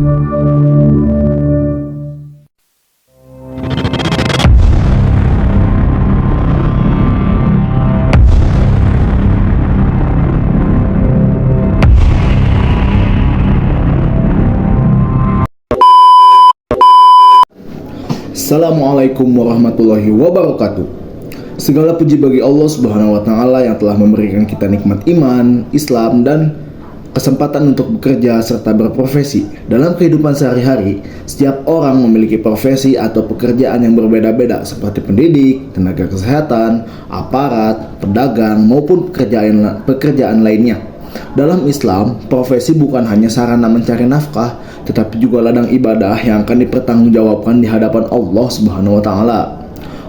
Assalamualaikum warahmatullahi wabarakatuh. Segala puji bagi Allah Subhanahu wa taala yang telah memberikan kita nikmat iman, Islam, dan kesempatan untuk bekerja serta berprofesi. Dalam kehidupan sehari-hari, setiap orang memiliki profesi atau pekerjaan yang berbeda-beda seperti pendidik, tenaga kesehatan, aparat, pedagang, maupun pekerjaan lainnya. Dalam Islam, profesi bukan hanya sarana mencari nafkah, tetapi juga ladang ibadah yang akan dipertanggungjawabkan di hadapan Allah Subhanahu wa taala.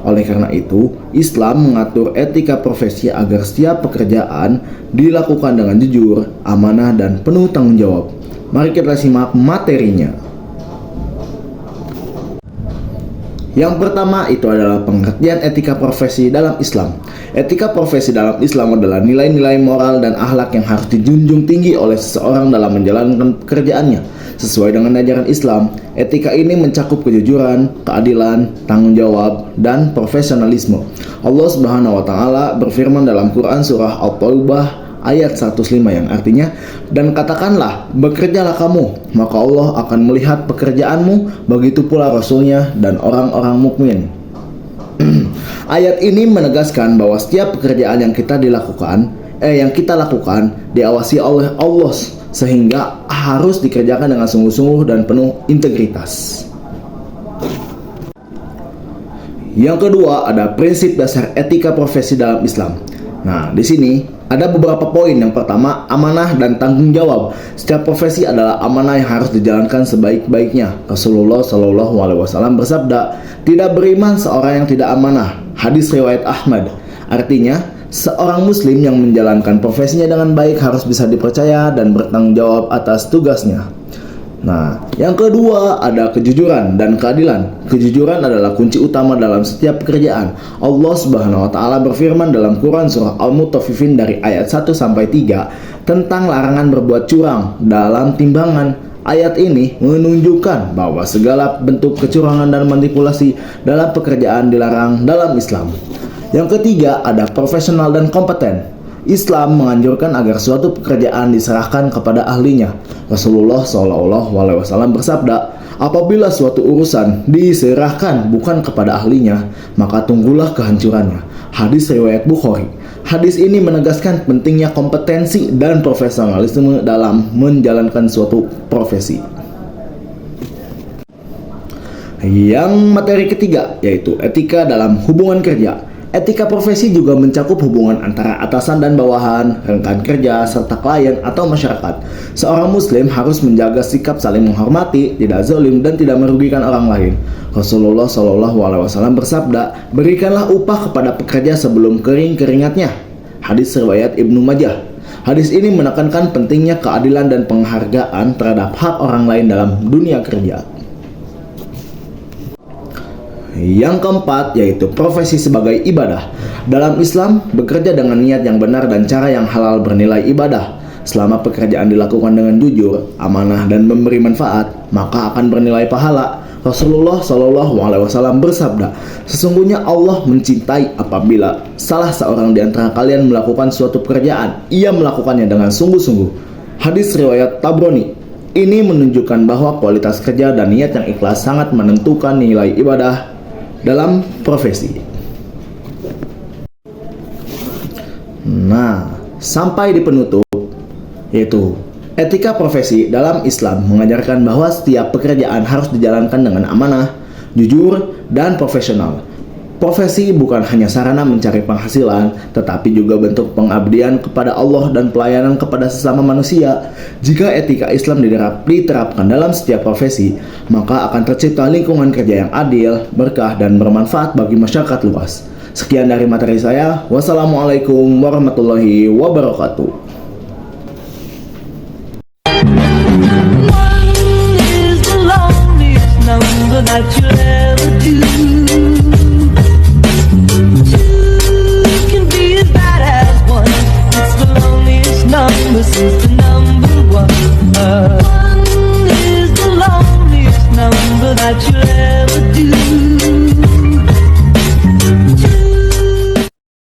Oleh karena itu, Islam mengatur etika profesi agar setiap pekerjaan dilakukan dengan jujur, amanah, dan penuh tanggung jawab. Mari kita simak materinya. Yang pertama itu adalah pengertian etika profesi dalam Islam. Etika profesi dalam Islam adalah nilai-nilai moral dan akhlak yang harus dijunjung tinggi oleh seseorang dalam menjalankan pekerjaannya. Sesuai dengan ajaran Islam, etika ini mencakup kejujuran, keadilan, tanggung jawab, dan profesionalisme. Allah Subhanahu wa taala berfirman dalam Quran surah At-Taubah ayat 105 yang artinya, dan katakanlah, bekerjalah kamu, maka Allah akan melihat pekerjaanmu, begitu pula Rasulnya dan orang-orang mukmin. Ayat ini menegaskan bahwa setiap pekerjaan yang kita lakukan diawasi oleh Allah, sehingga harus dikerjakan dengan sungguh-sungguh dan penuh integritas. Yang kedua ada prinsip dasar etika profesi dalam Islam. Nah, di sini ada beberapa poin. Yang pertama, amanah dan tanggung jawab. Setiap profesi adalah amanah yang harus dijalankan sebaik-baiknya. Rasulullah Shallallahu Alaihi Wasallam bersabda, tidak beriman seorang yang tidak amanah. Hadis riwayat Ahmad. Artinya, seorang muslim yang menjalankan profesinya dengan baik harus bisa dipercaya dan bertanggung jawab atas tugasnya. Nah, yang kedua ada kejujuran dan keadilan. Kejujuran adalah kunci utama dalam setiap pekerjaan. Allah Subhanahu wa taala berfirman dalam Quran surah Al-Mutaffifin dari ayat 1 sampai 3 tentang larangan berbuat curang dalam timbangan. Ayat ini menunjukkan bahwa segala bentuk kecurangan dan manipulasi dalam pekerjaan dilarang dalam Islam. Yang ketiga ada profesional dan kompeten. Islam menganjurkan agar suatu pekerjaan diserahkan kepada ahlinya. Rasulullah SAW bersabda, apabila suatu urusan diserahkan bukan kepada ahlinya, maka tunggulah kehancurannya. Hadis riwayat Bukhari. Hadis ini menegaskan pentingnya kompetensi dan profesionalisme dalam menjalankan suatu profesi. Yang materi ketiga yaitu etika dalam hubungan kerja. Etika profesi juga mencakup hubungan antara atasan dan bawahan, rekan kerja, serta klien atau masyarakat. Seorang muslim harus menjaga sikap saling menghormati, tidak zalim, dan tidak merugikan orang lain. Rasulullah SAW bersabda, berikanlah upah kepada pekerja sebelum kering keringatnya. Hadis riwayat Ibnu Majah. Hadis ini menekankan pentingnya keadilan dan penghargaan terhadap hak orang lain dalam dunia kerja. Yang keempat yaitu profesi sebagai ibadah. Dalam Islam, bekerja dengan niat yang benar dan cara yang halal bernilai ibadah. Selama pekerjaan dilakukan dengan jujur, amanah, dan memberi manfaat, maka akan bernilai pahala. Rasulullah SAW bersabda, sesungguhnya Allah mencintai apabila salah seorang di antara kalian melakukan suatu pekerjaan, ia melakukannya dengan sungguh-sungguh. Hadis riwayat Tabrani. Ini menunjukkan bahwa kualitas kerja dan niat yang ikhlas sangat menentukan nilai ibadah dalam profesi. Nah, sampai di penutup, yaitu etika profesi dalam Islam mengajarkan bahwa setiap pekerjaan harus dijalankan dengan amanah, jujur, dan profesional. Profesi bukan hanya sarana mencari penghasilan, tetapi juga bentuk pengabdian kepada Allah dan pelayanan kepada sesama manusia. Jika etika Islam diterapkan dalam setiap profesi, maka akan tercipta lingkungan kerja yang adil, berkah, dan bermanfaat bagi masyarakat luas. Sekian dari materi saya. Wassalamualaikum warahmatullahi wabarakatuh.